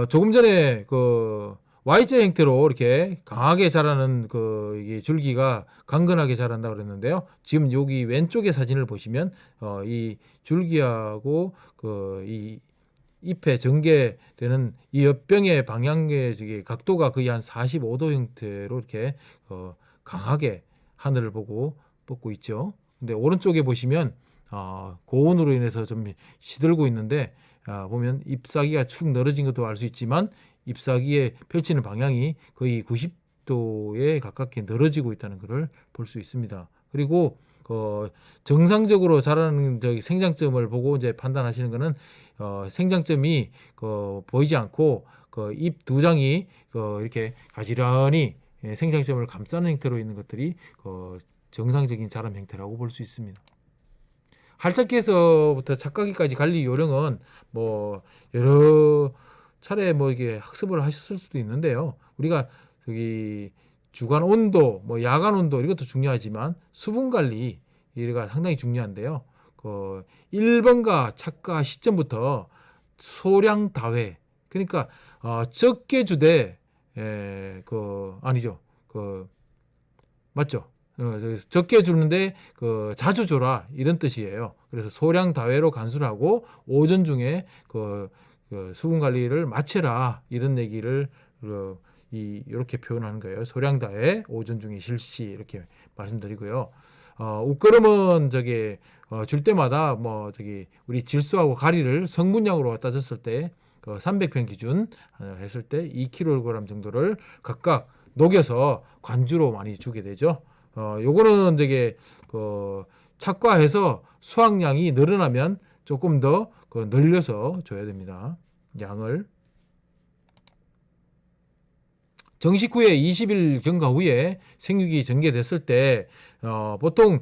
조금 전에 그 Y자 형태로 이렇게 강하게 자라는 그 이게 줄기가 강건하게 자란다 그랬는데요. 지금 여기 왼쪽의 사진을 보시면 이 줄기하고 그 이 잎에 전개되는 이 엽병의 방향의 저기 각도가 거의 한 45도 형태로 이렇게 강하게 하늘을 보고 뻗고 있죠. 근데 오른쪽에 보시면 고온으로 인해서 좀 시들고 있는데 보면 잎사귀가 축 늘어진 것도 알 수 있지만 잎사귀에 펼치는 방향이 거의 90도에 가깝게 늘어지고 있다는 것을 볼 수 있습니다. 그리고 정상적으로 자라는 저기 생장점을 보고 이제 판단하시는 것은 생장점이 보이지 않고 잎 두 장이 이렇게 가지런히 생장점을 감싸는 형태로 있는 것들이 정상적인 자람 형태라고 볼 수 있습니다. 활착기에서부터 착각기까지 관리 요령은 뭐 여러 차례 뭐 이게 학습을 하셨을 수도 있는데요. 우리가 저기 주간 온도, 뭐 야간 온도 이것도 중요하지만 수분 관리 이가 상당히 중요한데요. 1번가 착과 시점부터 소량 다회, 그러니까 적게 주되 아니죠. 맞죠? 적게 주는데 자주 줘라 이런 뜻이에요. 그래서 소량 다회로 간수를 하고 오전 중에 수분 관리를 마쳐라 이런 얘기를 이렇게 표현하는 거예요. 소량 다회 오전 중에 실시 이렇게 말씀드리고요. 웃거름은 줄 때마다 뭐 우리 질소하고 가리를 성분량으로 따졌을 때 300편 기준 했을 때 2kg 정도를 각각 녹여서 관주로 많이 주게 되죠. 요거는 착과해서 수확량이 늘어나면 조금 더 늘려서 줘야 됩니다. 양을. 정식 후에 20일 경과 후에 생육이 전개됐을 때 보통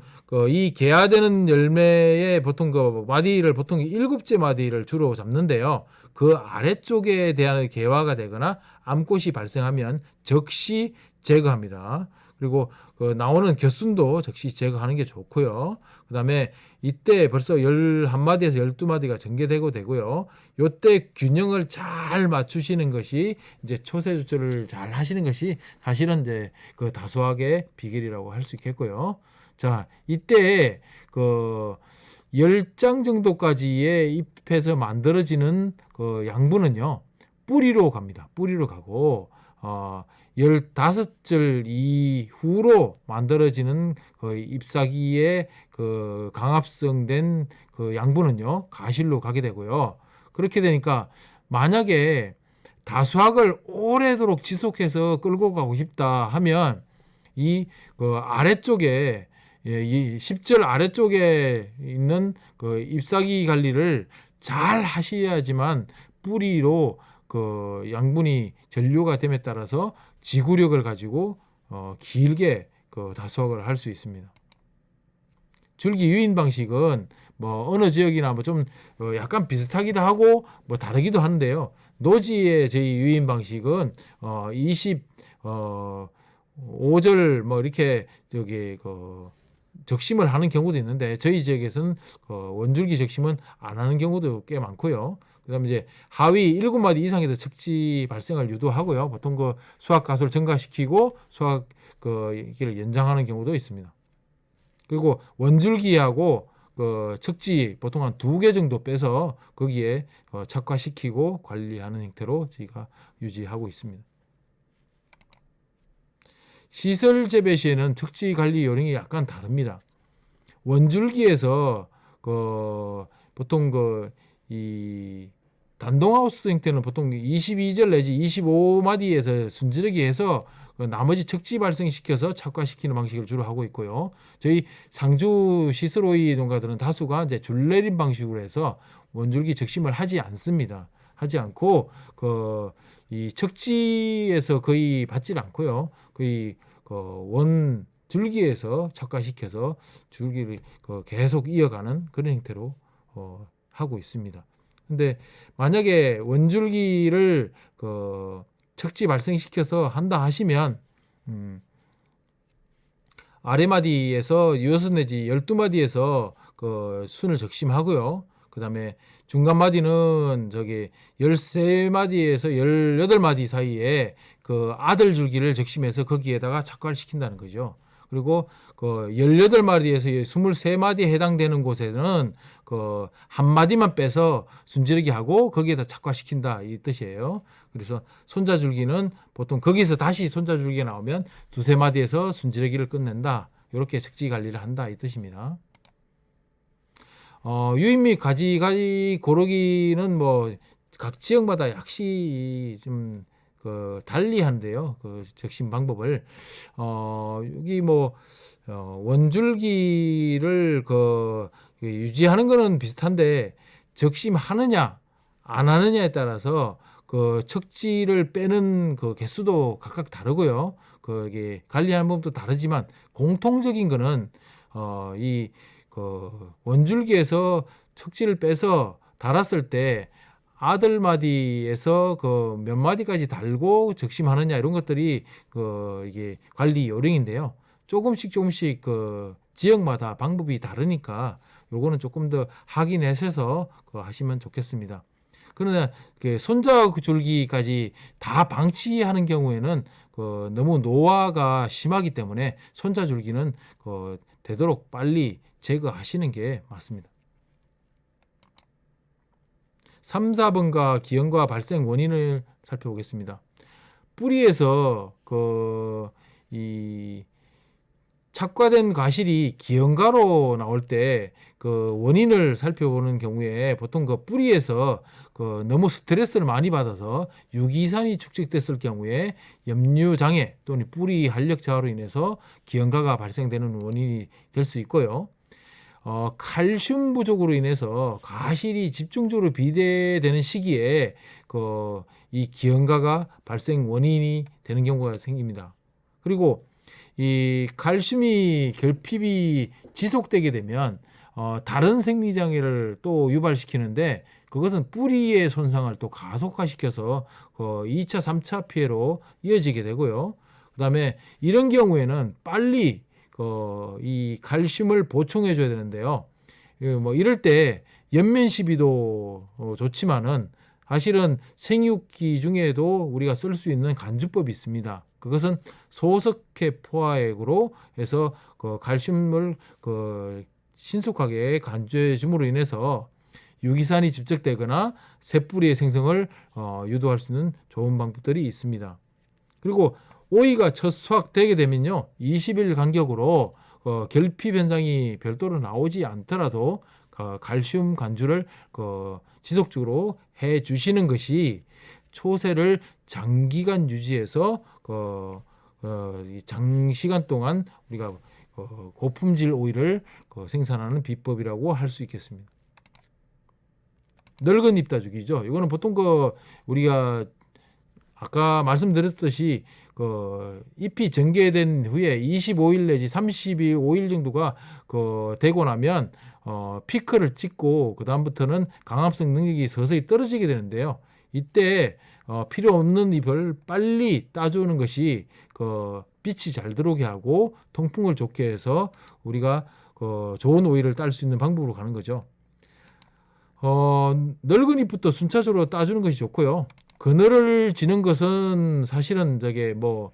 이 개화되는 열매의 보통 마디를 보통 7째 마디를 주로 잡는데요. 그 아래쪽에 대한 개화가 되거나 암꽃이 발생하면 즉시 제거합니다. 그리고 나오는 곁순도 즉시 제거하는 게 좋고요. 그 다음에 이때 벌써 11마디에서 12마디가 전개되고 되고요. 요때 균형을 잘 맞추시는 것이 이제 초세 조절을 잘 하시는 것이 사실은 이제 다수학의 비결이라고 할 수 있겠고요. 자, 이때 10장 정도까지의 잎에서 만들어지는 양분은요. 뿌리로 갑니다. 뿌리로 가고 15절 이후로 만들어지는 잎사귀의 강합성된 양분은요 가실로 가게 되고요. 그렇게 되니까 만약에 다수학을 오래도록 지속해서 끌고 가고 싶다 하면 이 아래쪽에 이 10절 아래쪽에 있는 잎사귀 관리를 잘 하셔야지만 뿌리로 양분이 전류가 됨에 따라서 지구력을 가지고 길게 다수학을 할 수 있습니다. 줄기 유인 방식은 뭐 어느 지역이나 뭐 좀 약간 비슷하기도 하고 뭐 다르기도 한데요. 노지의 저희 유인 방식은 25절 뭐 이렇게 적심을 하는 경우도 있는데 저희 지역에서는 원줄기 적심은 안 하는 경우도 꽤 많고요. 그다음에 이제 하위 7마디 이상에서 척지 발생을 유도하고요. 보통 수확 가수를 증가시키고 수확 길을 연장하는 경우도 있습니다. 그리고 원줄기하고 척지 보통 한 2개 정도 빼서 거기에 착화시키고 관리하는 형태로 저희가 유지하고 있습니다. 시설 재배 시에는 척지 관리 요령이 약간 다릅니다. 원줄기에서 보통 이 단동하우스 형태는 보통 22절 내지 25마디에서 순지르기 해서 나머지 척지 발생시켜서 착과시키는 방식을 주로 하고 있고요. 저희 상주 시스로이 농가들은 다수가 이제 줄내림 방식으로 해서 원줄기 적심을 하지 않습니다. 하지 않고 이 척지에서 거의 받질 않고요. 거의 원 줄기에서 착과시켜서 줄기를 계속 이어가는 그런 형태로 하고 있습니다. 근데 만약에 원줄기를 척지 발생시켜서 한다 하시면 아래마디에서 6 내지 12마디에서 순을 적심하고요. 그다음에 중간 마디는 저기 13마디에서 18마디 사이에 그 아들 줄기를 적심해서 거기에다가 착과시킨다는 거죠. 그리고 그 18마디에서 23마디에 해당되는 곳에는 그 한 마디만 빼서 순지르기 하고 거기에다 착과시킨다 이 뜻이에요. 그래서 손자줄기는 보통 거기서 다시 손자줄기가 나오면 두세 마디에서 순지르기를 끝낸다. 이렇게 적지 관리를 한다 이 뜻입니다. 유인 및 가지 고르기는 뭐 각 지역마다 약시 좀 그 달리 한데요. 그 적심 방법을 여기 뭐 원줄기를 그 유지하는 거는 비슷한데 적심하느냐 안 하느냐에 따라서 그 척지를 빼는 그 개수도 각각 다르고요. 그게 관리하는 법도 다르지만 공통적인 거는 이 그 원줄기에서 척지를 빼서 달았을 때 아들 마디에서 그 몇 마디까지 달고 적심하느냐 이런 것들이 그 이게 관리 요령인데요. 조금씩 그 지역마다 방법이 다르니까 요거는 조금 더 확인하셔서 그 하시면 좋겠습니다. 그러나 그 손자 줄기까지 다 방치하는 경우에는 그 너무 노화가 심하기 때문에 손자 줄기는 그 되도록 빨리 제거하시는 게 맞습니다. 3, 4번가 기형과 발생 원인을 살펴보겠습니다. 뿌리에서 이 착과된 과실이 기형가로 나올 때 그 원인을 살펴보는 경우에 보통 그 뿌리에서 그 너무 스트레스를 많이 받아서 유기산이 축적됐을 경우에 염류장애 또는 뿌리 활력 저하로 인해서 기형가가 발생되는 원인이 될 수 있고요. 칼슘 부족으로 인해서 가실이 집중적으로 비대되는 시기에 이 기형가가 발생 원인이 되는 경우가 생깁니다. 그리고 이 칼슘이 결핍이 지속되게 되면 다른 생리장애를 또 유발시키는데 그것은 뿌리의 손상을 또 가속화시켜서 2차, 3차 피해로 이어지게 되고요. 그 다음에 이런 경우에는 빨리 이 칼슘을 보충해 줘야 되는데요. 뭐 이럴 때 연면 시비도 좋지만은 사실은 생육기 중에도 우리가 쓸 수 있는 간주법이 있습니다. 그것은 소석회 포화액으로 해서 그 칼슘을 신속하게 간주해 줌으로 인해서 유기산이 집적되거나 새뿌리의 생성을 유도할 수 있는 좋은 방법들이 있습니다. 그리고 오이가 첫 수확되게 되면요 20일 간격으로 결핍 현상이 별도로 나오지 않더라도 칼슘 간주를 지속적으로 해 주시는 것이 초세를 장기간 유지해서 장시간 동안 우리가 고품질 오이를 생산하는 비법이라고 할 수 있겠습니다. 늙은 잎 따주기죠. 이거는 보통 우리가 아까 말씀드렸듯이 잎이 전개된 후에 25일 내지 35일 정도가 되고 나면 피크를 찍고 그 다음부터는 강압성 능력이 서서히 떨어지게 되는데요. 이때 필요 없는 잎을 빨리 따주는 것이 빛이 잘 들어오게 하고 통풍을 좋게 해서 우리가 좋은 오이를 딸 수 있는 방법으로 가는 거죠. 늙은 잎부터 순차적으로 따주는 것이 좋고요. 그늘을 지는 것은 사실은 25일,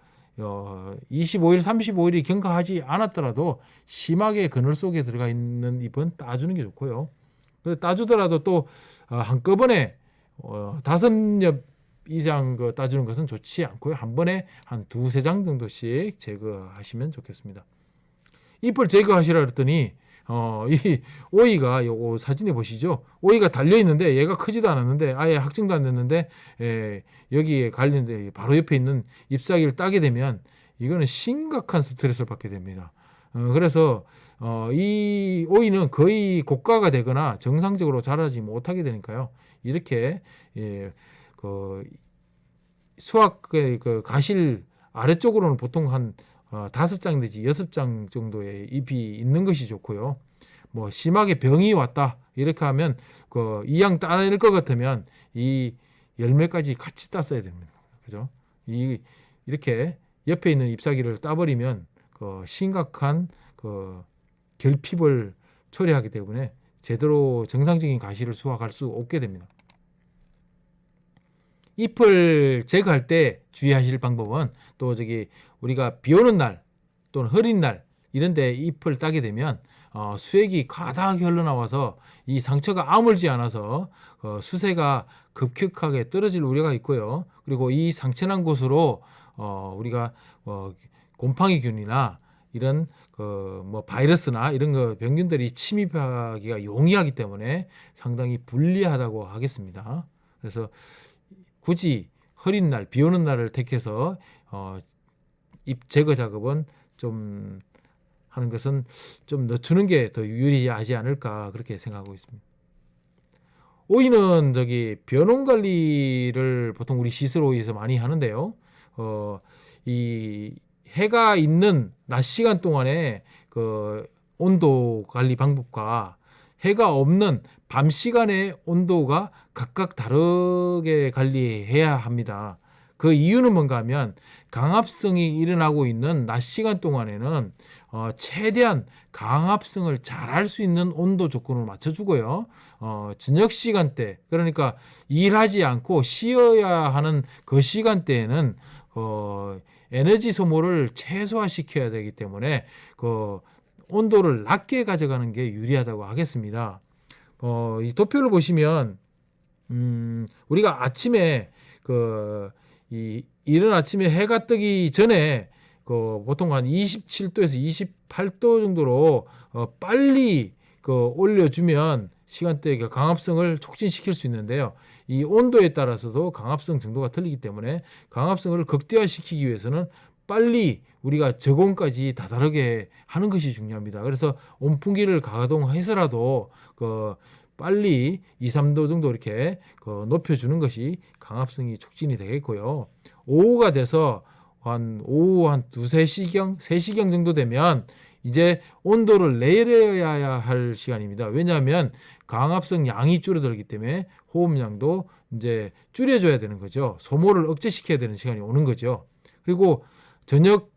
35일이 경과하지 않았더라도 심하게 그늘 속에 들어가 있는 잎은 따주는 게 좋고요. 따주더라도 또 한꺼번에 5엽 이상 따주는 것은 좋지 않고요. 한 번에 한 2-3장 정도씩 제거하시면 좋겠습니다. 잎을 제거하시라 그랬더니 이 오이가 요거 사진에 보시죠. 오이가 달려 있는데 얘가 크지도 않았는데 아예 확정도 안 됐는데 여기에 관련된 바로 옆에 있는 잎사귀를 따게 되면 이거는 심각한 스트레스를 받게 됩니다. 그래서 이 오이는 거의 고가가 되거나 정상적으로 자라지 못하게 되니까요. 이렇게 수확의 가실 아래쪽으로는 보통 한 5장 내지 6장 정도의 잎이 있는 것이 좋고요. 뭐 심하게 병이 왔다 이렇게 하면 이양 따낼 것 같으면 이 열매까지 같이 땄어야 됩니다. 그죠? 이렇게 옆에 있는 잎사귀를 따버리면 심각한 결핍을 초래하기 때문에 제대로 정상적인 가시를 수확할 수 없게 됩니다. 잎을 제거할 때 주의하실 방법은 또 우리가 비 오는 날 또는 흐린 날 이런 데 잎을 따게 되면 수액이 가다하게 흘러나와서 이 상처가 아물지 않아서 수세가 급격하게 떨어질 우려가 있고요. 그리고 이 상처난 곳으로 우리가 곰팡이균이나 이런 바이러스나 이런 병균들이 침입하기가 용이하기 때문에 상당히 불리하다고 하겠습니다. 그래서 굳이 흐린 날, 비 오는 날을 택해서 잎 제거 작업은 좀 하는 것은 좀 늦추는 게 더 유리하지 않을까 그렇게 생각하고 있습니다. 오이는 변온 관리를 보통 우리 시슬 오이에서 많이 하는데요. 이 해가 있는 낮 시간 동안에 온도 관리 방법과 해가 없는 밤 시간의 온도가 각각 다르게 관리해야 합니다. 그 이유는 뭔가 하면 강합성이 일어나고 있는 낮 시간 동안에는 최대한 강합성을 잘 할 수 있는 온도 조건을 맞춰주고요. 저녁 시간대, 그러니까 일하지 않고 쉬어야 하는 그 시간대에는 에너지 소모를 최소화시켜야 되기 때문에 온도를 낮게 가져가는 게 유리하다고 하겠습니다. 이 도표를 보시면 우리가 아침에 이른 아침에 해가 뜨기 전에 보통 한 27도에서 28도 정도로 빨리 올려주면 시간대에 강합성을 촉진시킬 수 있는데요. 이 온도에 따라서도 강합성 정도가 틀리기 때문에 강합성을 극대화시키기 위해서는 빨리 우리가 저온까지 다다르게 하는 것이 중요합니다. 그래서 온풍기를 가동해서라도 빨리 2, 3도 정도 이렇게 높여주는 것이 강합성이 촉진이 되겠고요. 오후가 돼서 오후 한 2-3시경, 3시경 정도 되면 이제 온도를 내려야 할 시간입니다. 왜냐하면 강합성 양이 줄어들기 때문에 호흡량도 이제 줄여줘야 되는 거죠. 소모를 억제시켜야 되는 시간이 오는 거죠. 그리고 저녁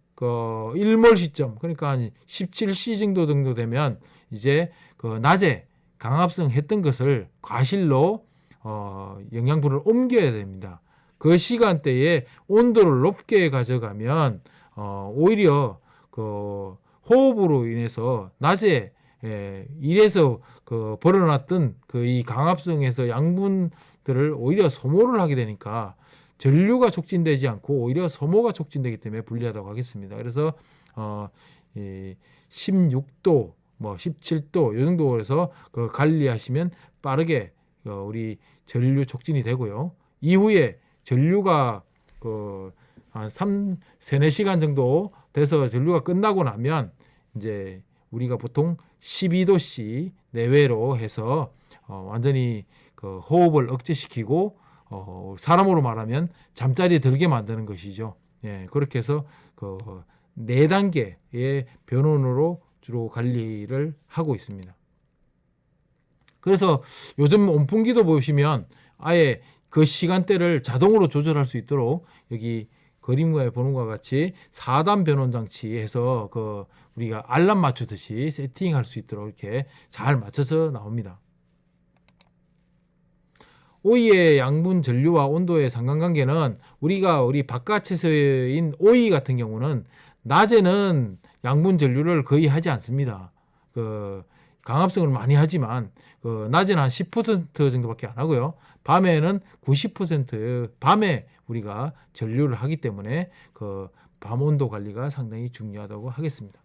일몰 시점, 그러니까 한 17시 정도 되면 이제 낮에 강합성 했던 것을 과실로 영양분을 옮겨야 됩니다. 그 시간대에 온도를 높게 가져가면 오히려 호흡으로 인해서 낮에 일에서 벌어놨던 이 강합성에서 양분들을 오히려 소모를 하게 되니까 전류가 촉진되지 않고 오히려 소모가 촉진되기 때문에 불리하다고 하겠습니다. 그래서 16도, 17도 이 정도에서 관리하시면 빠르게 우리 전류 촉진이 되고요. 이후에 전류가 한 3-4시간 정도 돼서 전류가 끝나고 나면 이제 우리가 보통 12도씨 내외로 해서 완전히 호흡을 억제시키고 사람으로 말하면 잠자리에 들게 만드는 것이죠. 예, 그렇게 해서 4단계의 변온으로 주로 관리를 하고 있습니다. 그래서 요즘 온풍기도 보시면 아예 그 시간대를 자동으로 조절할 수 있도록 여기 그림에 보는 것과 같이 4단 변온 장치 해서 우리가 알람 맞추듯이 세팅할 수 있도록 이렇게 잘 맞춰서 나옵니다. 오이의 양분 전류와 온도의 상관관계는 우리 바깥 채소인 오이 같은 경우는 낮에는 양분 전류를 거의 하지 않습니다. 강합성을 많이 하지만 낮에는 한 10% 정도밖에 안 하고요. 밤에는 90% 밤에 우리가 전류를 하기 때문에 밤 온도 관리가 상당히 중요하다고 하겠습니다.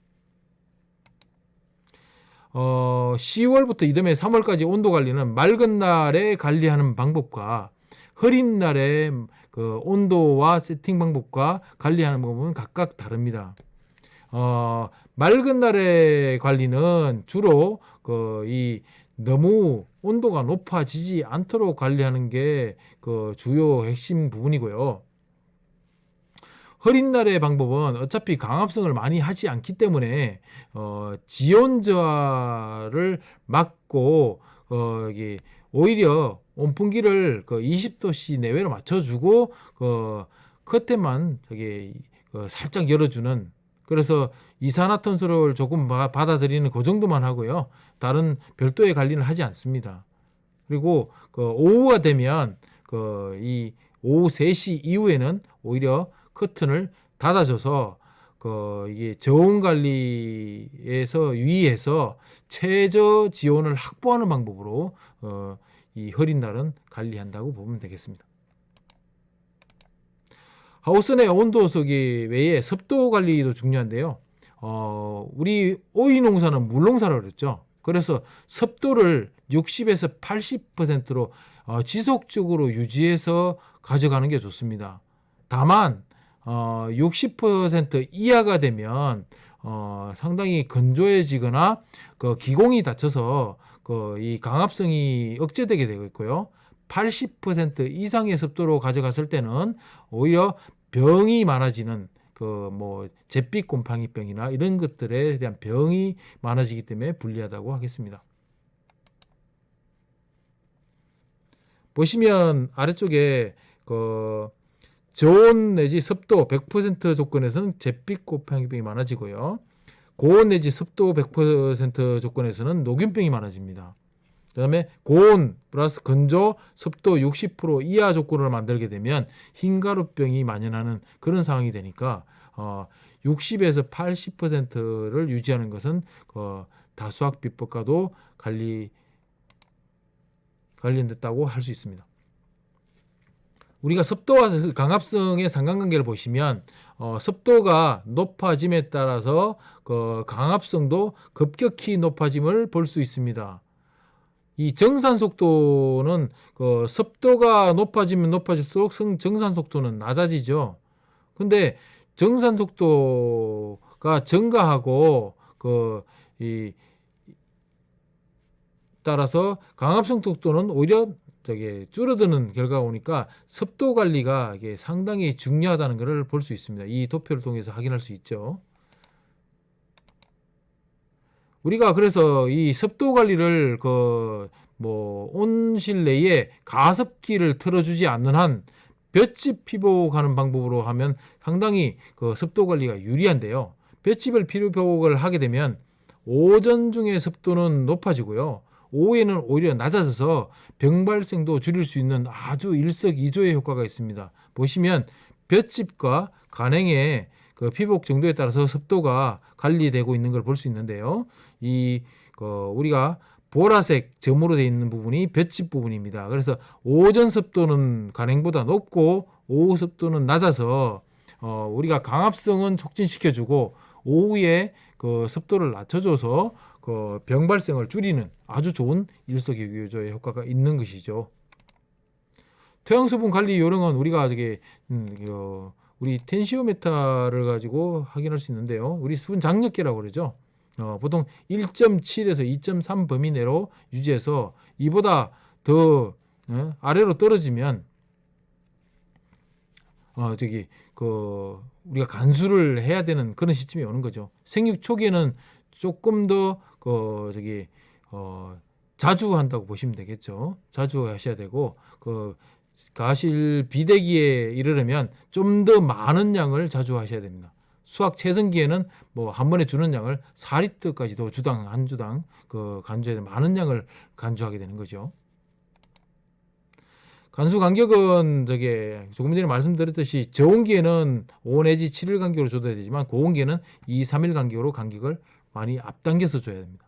10월부터 이듬해 3월까지 온도 관리는 맑은 날에 관리하는 방법과 흐린 날의 온도와 세팅 방법과 관리하는 방법은 각각 다릅니다. 맑은 날의 관리는 주로 너무 온도가 높아지지 않도록 관리하는 게 주요 핵심 부분이고요. 흐린 날의 방법은 어차피 강합성을 많이 하지 않기 때문에 지온 저하를 막고 오히려 온풍기를 20도씨 내외로 맞춰주고 끝에만 살짝 열어주는 그래서 이산화탄소를 조금 받아들이는 그 정도만 하고요. 다른 별도의 관리는 하지 않습니다. 그리고 그 오후가 되면 이 오후 3시 이후에는 오히려 커튼을 닫아줘서 이게 저온 관리에서 유의해서 최저 지온을 확보하는 방법으로 이 흐린 날은 관리한다고 보면 되겠습니다. 하우스 내 온도속이 외에 습도 관리도 중요한데요. 우리 오이 농사는 물농사라고 그랬죠. 그래서 습도를 60에서 80%로 지속적으로 유지해서 가져가는 게 좋습니다. 다만 60% 이하가 되면 상당히 건조해지거나 기공이 닫혀서 이 강압성이 억제되게 되고 있고요. 80% 이상의 습도로 가져갔을 때는 오히려 병이 많아지는 잿빛 곰팡이병이나 이런 것들에 대한 병이 많아지기 때문에 불리하다고 하겠습니다. 보시면 아래쪽에 저온 내지 습도 100% 조건에서는 잿빛 곰팡이병이 많아지고요. 고온 내지 습도 100% 조건에서는 녹균병이 많아집니다. 그 다음에 고온 플러스 건조 습도 60% 이하 조건을 만들게 되면 흰가루병이 만연하는 그런 상황이 되니까 60에서 80%를 유지하는 것은 다수학 비법과도 관련됐다고 할 수 있습니다. 우리가 습도와 강압성의 상관관계를 보시면 습도가 높아짐에 따라서 강압성도 급격히 높아짐을 볼 수 있습니다. 이 정산 속도는 습도가 높아지면 높아질수록 정산 속도는 낮아지죠. 근데 정산 속도가 증가하고 따라서 강압성 속도는 오히려 줄어드는 결과가 오니까 습도 관리가 이게 상당히 중요하다는 것을 볼 수 있습니다. 이 도표를 통해서 확인할 수 있죠. 우리가 그래서 이 습도 관리를 온실 내에 가습기를 틀어주지 않는 한 볏짚 피복하는 방법으로 하면 상당히 습도 관리가 유리한데요. 볏짚을 피복을 하게 되면 오전 중에 습도는 높아지고요. 오후에는 오히려 낮아져서 병 발생도 줄일 수 있는 아주 일석이조의 효과가 있습니다. 보시면 볏짚과 간행의 피복 정도에 따라서 습도가 관리되고 있는 걸 볼 수 있는데요. 우리가 보라색 점으로 되어 있는 부분이 볏짚 부분입니다. 그래서 오전 습도는 간행보다 높고 오후 습도는 낮아서 우리가 강압성은 촉진시켜주고 오후에 습도를 낮춰줘서 병 발생을 줄이는 아주 좋은 일석이조의 효과가 있는 것이죠. 토양수분 관리 요령은 우리가 우리 텐시오메타를 가지고 확인할 수 있는데요. 우리 수분 장력계라고 그러죠. 보통 1.7에서 2.3 범위 내로 유지해서 이보다 더 아래로 떨어지면 우리가 간수를 해야 되는 그런 시점이 오는 거죠. 생육 초기에는 조금 더 자주 한다고 보시면 되겠죠. 자주 하셔야 되고 가실 비대기에 이르려면 좀 더 많은 양을 자주 하셔야 됩니다. 수확 최성기에는 한 번에 주는 양을 4리터까지도 주당 한 주당 간주해야 되는 많은 양을 간주하게 되는 거죠. 간수 간격은 조금 전에 말씀드렸듯이 저온기에는 5 내지 7일 간격으로 줘야 되지만 고온기에는 2, 3일 간격으로 간격을 많이 앞당겨서 줘야 됩니다.